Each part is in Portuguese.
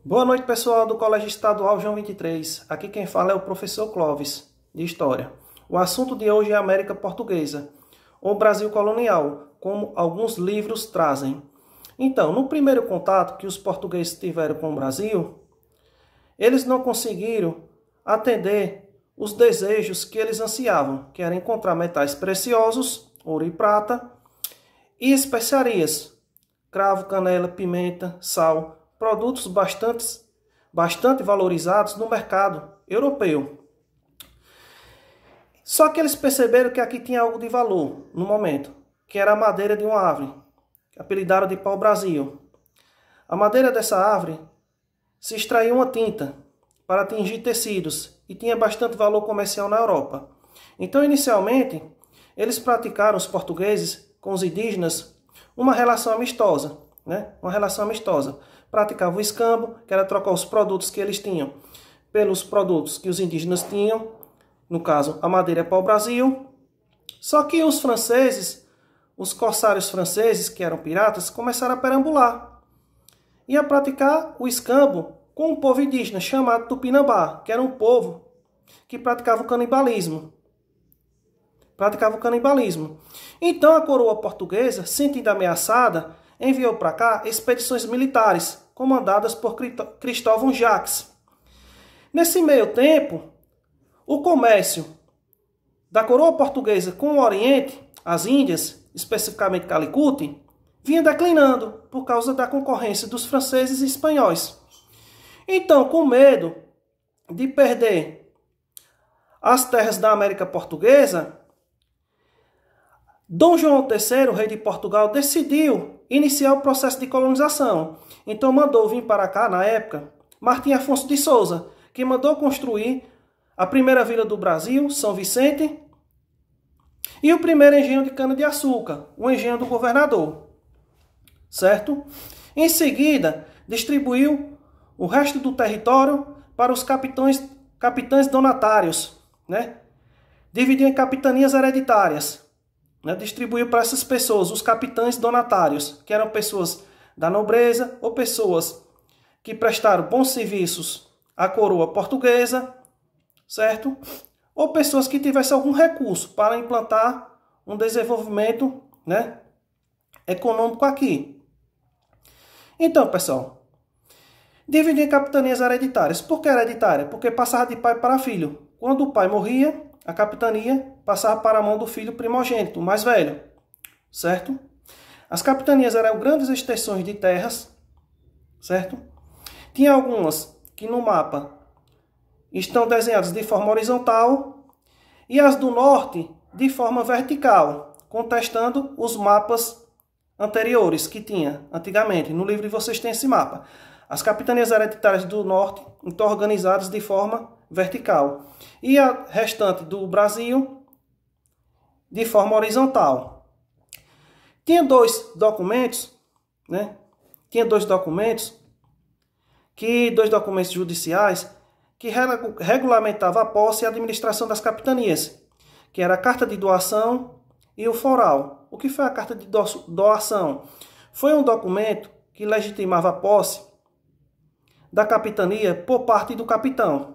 Boa noite, pessoal do Colégio Estadual João 23. Aqui quem fala é o professor Clóvis, de História. O assunto de hoje é a América Portuguesa, ou Brasil colonial, como alguns livros trazem. Então, no primeiro contato que os portugueses tiveram com o Brasil, eles não conseguiram atender os desejos que eles ansiavam, que era encontrar metais preciosos, ouro e prata, e especiarias, cravo, canela, pimenta, sal, produtos bastante valorizados no mercado europeu. Só que eles perceberam que aqui tinha algo de valor no momento, que era a madeira de uma árvore, que apelidaram de pau-brasil. A madeira dessa árvore se extraía uma tinta para tingir tecidos e tinha bastante valor comercial na Europa. Então, inicialmente, eles praticaram, os portugueses, com os indígenas, uma relação amistosa. Uma relação amistosa. Praticavam o escambo, que era trocar os produtos que eles tinham pelos produtos que os indígenas tinham, no caso, a madeira é pau-brasil. Só que os franceses, os corsários franceses, que eram piratas, começaram a perambular e a praticar o escambo com um povo indígena chamado Tupinambá, que era um povo que praticava o canibalismo. Então a coroa portuguesa, sentindo ameaçada, enviou para cá expedições militares, comandadas por Cristóvão Jacques. Nesse meio tempo, o comércio da coroa portuguesa com o Oriente, as Índias, especificamente Calicut, vinha declinando por causa da concorrência dos franceses e espanhóis. Então, com medo de perder as terras da América Portuguesa, Dom João III, rei de Portugal, decidiu iniciar o processo de colonização. Então mandou vir para cá, na época, Martim Afonso de Souza, que mandou construir a primeira vila do Brasil, São Vicente, e o primeiro engenho de cana-de-açúcar, o engenho do governador. Certo? Em seguida, distribuiu o resto do território para os capitães donatários, Dividiu em capitanias hereditárias. Distribuiu para essas pessoas, os capitães donatários, que eram pessoas da nobreza ou pessoas que prestaram bons serviços à coroa portuguesa, certo? Ou pessoas que tivessem algum recurso para implantar um desenvolvimento, econômico aqui. Então, pessoal, dividiu em capitanias hereditárias. Por que hereditária? Porque passava de pai para filho. Quando o pai morria, a capitania passava para a mão do filho primogênito, o mais velho, certo? As capitanias eram grandes extensões de terras, certo? Tinha algumas que no mapa estão desenhadas de forma horizontal e as do norte de forma vertical, contestando os mapas anteriores que tinha antigamente. No livro vocês têm esse mapa. As capitanias hereditárias do norte estão organizadas de forma vertical e a restante do Brasil de forma horizontal. Tinha dois documentos judiciais que regulamentavam a posse e a administração das capitanias, que era a carta de doação e o foral. O que foi a carta de doação? Foi um documento que legitimava a posse da capitania por parte do capitão.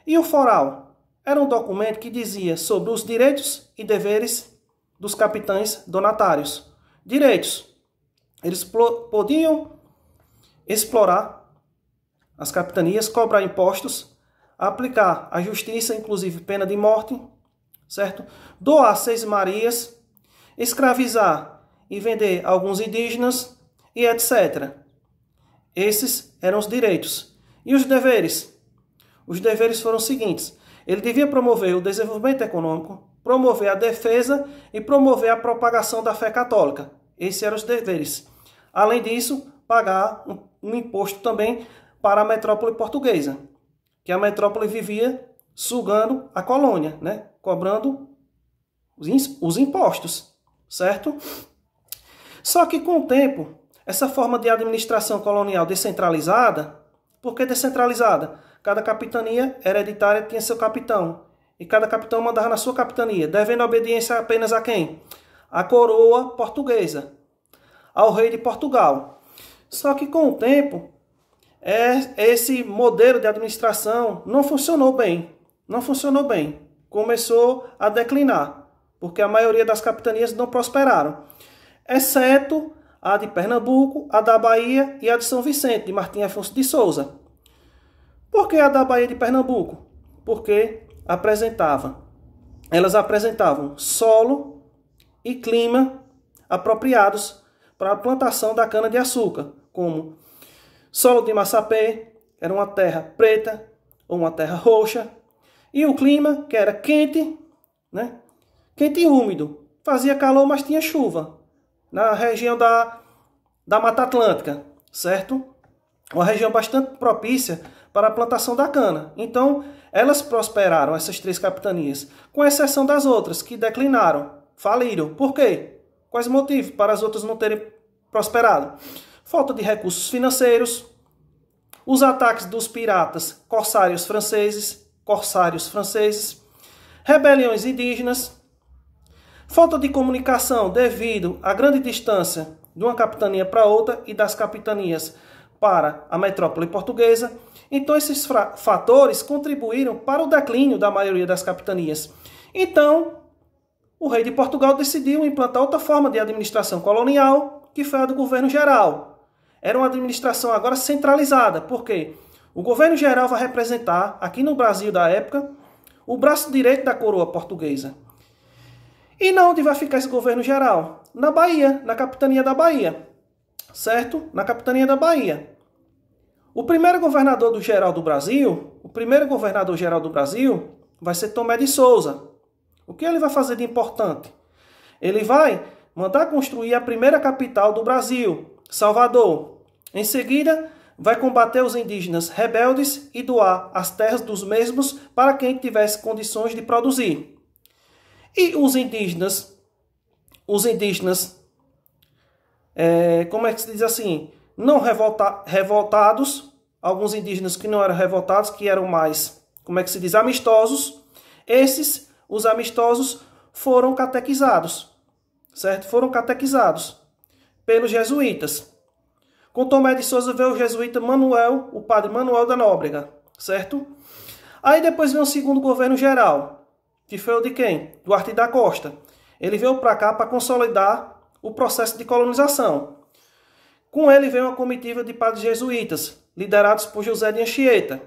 E o foral era um documento que dizia sobre os direitos e deveres dos capitães donatários. Direitos. Eles podiam explorar as capitanias, cobrar impostos, aplicar a justiça, inclusive pena de morte, certo? Doar 6 marias, escravizar e vender alguns indígenas e etc. Esses eram os direitos. E os deveres? Os deveres foram os seguintes. Ele devia promover o desenvolvimento econômico, promover a defesa e promover a propagação da fé católica. Esses eram os deveres. Além disso, pagar um imposto também para a metrópole portuguesa, que a metrópole vivia sugando a colônia, cobrando os impostos, certo? Só que com o tempo, essa forma de administração colonial descentralizada, por que descentralizada? Cada capitania hereditária tinha seu capitão, e cada capitão mandava na sua capitania, devendo obediência apenas a quem? A coroa portuguesa, ao rei de Portugal. Só que com o tempo, esse modelo de administração não funcionou bem. Não funcionou bem. Começou a declinar, porque a maioria das capitanias não prosperaram, exceto a de Pernambuco, a da Bahia e a de São Vicente, de Martim Afonso de Souza. Por que a da Bahia de Pernambuco? Porque elas apresentavam solo e clima apropriados para a plantação da cana-de-açúcar, como solo de Massapê, era uma terra preta ou uma terra roxa, e o clima, que era quente, né? Quente e úmido. Fazia calor, mas tinha chuva. Na região da Mata Atlântica, certo? Uma região bastante propícia para a plantação da cana. Então, elas prosperaram, essas 3 capitanias, com exceção das outras, que declinaram, faliram. Por quê? Quais motivos para as outras não terem prosperado? Falta de recursos financeiros, os ataques dos piratas corsários franceses, rebeliões indígenas, falta de comunicação devido à grande distância de uma capitania para outra e das capitanias para a metrópole portuguesa. Então, esses fatores contribuíram para o declínio da maioria das capitanias. Então, o rei de Portugal decidiu implantar outra forma de administração colonial, que foi a do governo geral. Era uma administração agora centralizada, porque o governo geral vai representar, aqui no Brasil da época, o braço direito da coroa portuguesa. E na onde vai ficar esse governo geral? Na Bahia, na capitania da Bahia. Certo? Na capitania da Bahia. O primeiro governador geral do Brasil vai ser Tomé de Souza. O que ele vai fazer de importante? Ele vai mandar construir a primeira capital do Brasil, Salvador. Em seguida, vai combater os indígenas rebeldes e doar as terras dos mesmos para quem tivesse condições de produzir. E os indígenas, como é que se diz assim, não revoltados, alguns indígenas que não eram revoltados, que eram mais, como é que se diz, amistosos, os amistosos foram catequizados, certo? Foram catequizados pelos jesuítas. Com Tomé de Souza veio o jesuíta Manuel, o padre Manuel da Nóbrega, certo? Aí depois veio o segundo governo geral, que foi o de quem? Duarte da Costa. Ele veio para cá para consolidar o processo de colonização. Com ele veio uma comitiva de padres jesuítas, liderados por José de Anchieta.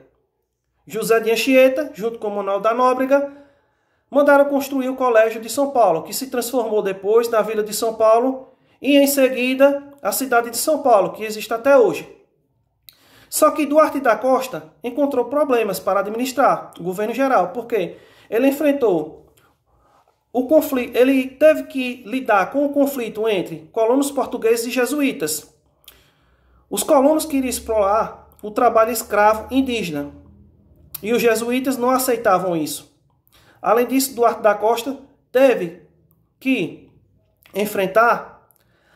José de Anchieta, junto com Manuel da Nóbrega, mandaram construir o Colégio de São Paulo, que se transformou depois na Vila de São Paulo e, em seguida, a cidade de São Paulo, que existe até hoje. Só que Duarte da Costa encontrou problemas para administrar o governo geral, porque ele enfrentou o conflito, ele teve que lidar com o conflito entre colonos portugueses e jesuítas. Os colonos queriam explorar o trabalho escravo indígena e os jesuítas não aceitavam isso. Além disso, Duarte da Costa teve que enfrentar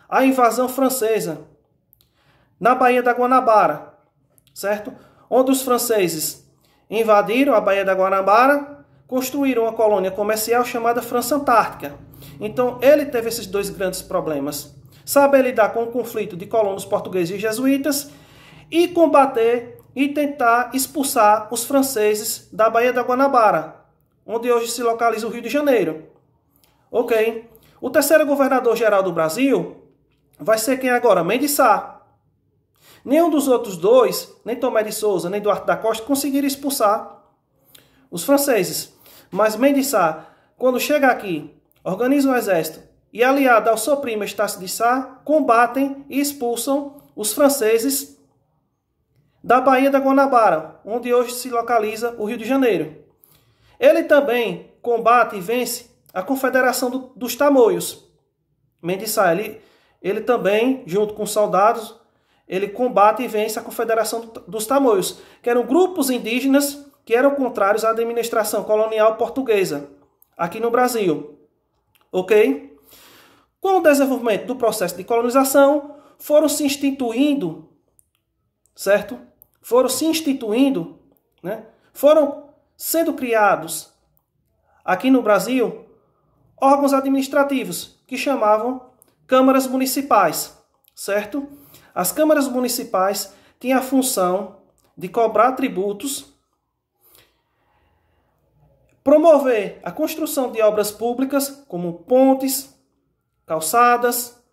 a invasão francesa na Baía da Guanabara, certo? Onde os franceses invadiram a Baía da Guanabara, construíram uma colônia comercial chamada França Antártica. Então, ele teve esses 2 grandes problemas. Saber lidar com o conflito de colonos portugueses e jesuítas e combater e tentar expulsar os franceses da Baía da Guanabara, onde hoje se localiza o Rio de Janeiro. Ok. O terceiro governador-geral do Brasil vai ser quem agora? Mendes Sá. Nenhum dos outros 2, nem Tomé de Souza, nem Duarte da Costa, conseguiram expulsar os franceses. Mas Mendes Sá, quando chega aqui, organiza um exército e, aliado ao seu primo Estácio de Sá, combatem e expulsam os franceses da Baía da Guanabara, onde hoje se localiza o Rio de Janeiro. Ele também combate e vence a Confederação dos Tamoios. Mendes Sá, ele também, junto com soldados, ele combate e vence a Confederação dos Tamoios, que eram grupos indígenas que eram contrários à administração colonial portuguesa aqui no Brasil. Ok? Com o desenvolvimento do processo de colonização, foram se instituindo, certo? Foram se instituindo, né? Foram sendo criados aqui no Brasil órgãos administrativos que chamavam câmaras municipais, certo? As câmaras municipais tinha a função de cobrar tributos, promover a construção de obras públicas, como pontes, calçadas,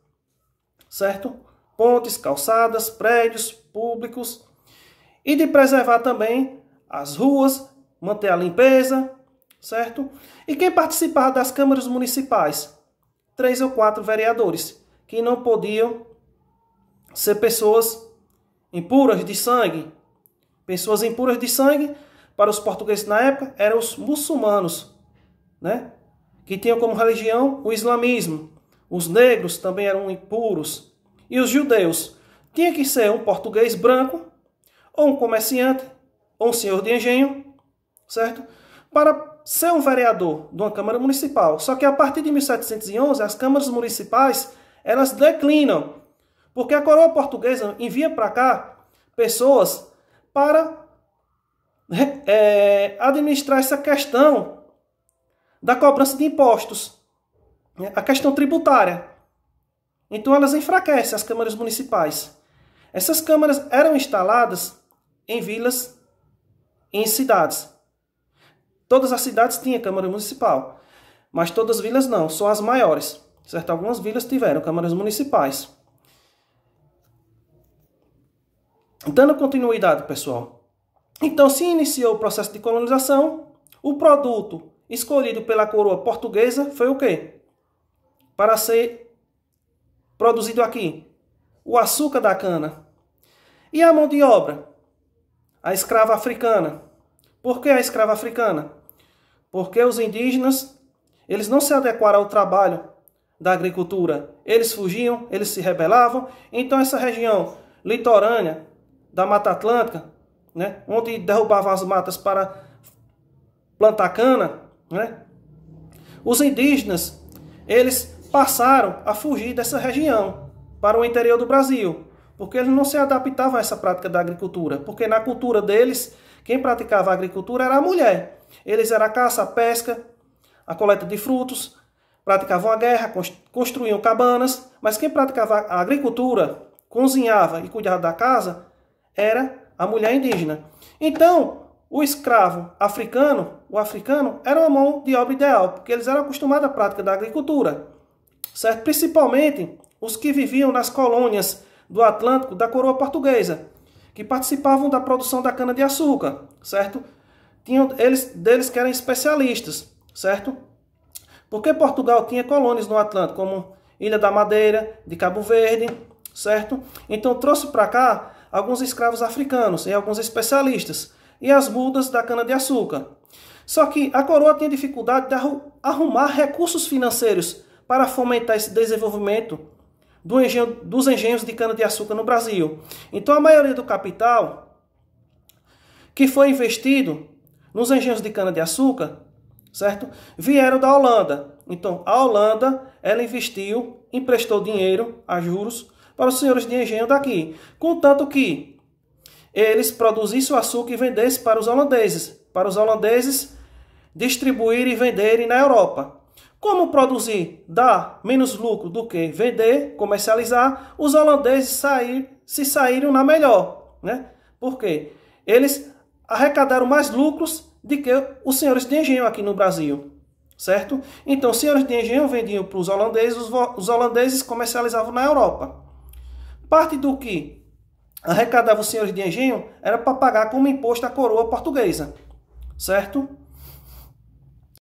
certo? Pontes, calçadas, prédios públicos, e de preservar também as ruas, manter a limpeza, certo? E quem participava das câmaras municipais? 3 ou 4 vereadores, que não podiam ser pessoas impuras de sangue. Pessoas impuras de sangue, para os portugueses na época, eram os muçulmanos, né? Que tinham como religião o islamismo. Os negros também eram impuros. E os judeus? Tinha que ser um português branco, ou um comerciante, ou um senhor de engenho, certo? Para ser um vereador de uma Câmara Municipal. Só que a partir de 1711, as câmaras municipais, elas declinam. Porque a coroa portuguesa envia para cá pessoas para administrar essa questão da cobrança de impostos, a questão tributária. Então elas enfraquecem as câmaras municipais. Essas câmaras eram instaladas em vilas e em cidades. Todas as cidades tinham câmara municipal, mas todas as vilas não, só as maiores, certo? Algumas vilas tiveram câmaras municipais. Dando continuidade, pessoal. Então, se iniciou o processo de colonização, o produto escolhido pela coroa portuguesa foi o quê? Para ser produzido aqui, o açúcar da cana. E a mão de obra? A escrava africana. Por que a escrava africana? Porque os indígenas, eles não se adequaram ao trabalho da agricultura. Eles fugiam, eles se rebelavam. Então essa região litorânea da Mata Atlântica, né, onde derrubavam as matas para plantar cana, né, os indígenas, eles passaram a fugir dessa região para o interior do Brasil, porque eles não se adaptavam a essa prática da agricultura, porque na cultura deles, quem praticava a agricultura era a mulher. Eles eram a caça, a pesca, a coleta de frutos, praticavam a guerra, construíam cabanas, mas quem praticava a agricultura, cozinhava e cuidava da casa, era a mulher indígena. Então, o escravo africano, o africano, era uma mão de obra ideal, porque eles eram acostumados à prática da agricultura, certo? Principalmente os que viviam nas colônias do Atlântico da coroa portuguesa, que participavam da produção da cana-de-açúcar, certo? Tinham deles que eram especialistas, certo? Porque Portugal tinha colônias no Atlântico, como Ilha da Madeira, de Cabo Verde, certo? Então trouxe para cá alguns escravos africanos e alguns especialistas, e as mudas da cana-de-açúcar. Só que a coroa tinha dificuldade de arrumar recursos financeiros para fomentar esse desenvolvimento dos engenhos de cana-de-açúcar no Brasil. Então a maioria do capital que foi investido nos engenhos de cana-de-açúcar, certo, vieram da Holanda. Então a Holanda, ela investiu, emprestou dinheiro a juros para os senhores de engenho daqui, contanto que eles produzissem o açúcar e vendessem para os holandeses distribuírem e venderem na Europa. Como produzir dá menos lucro do que vender, comercializar, os holandeses saíram na melhor, né? Por quê? Eles arrecadaram mais lucros do que os senhores de engenho aqui no Brasil, certo? Então, os senhores de engenho vendiam para os holandeses comercializavam na Europa. Parte do que arrecadavam os senhores de engenho era para pagar como imposto à coroa portuguesa, certo?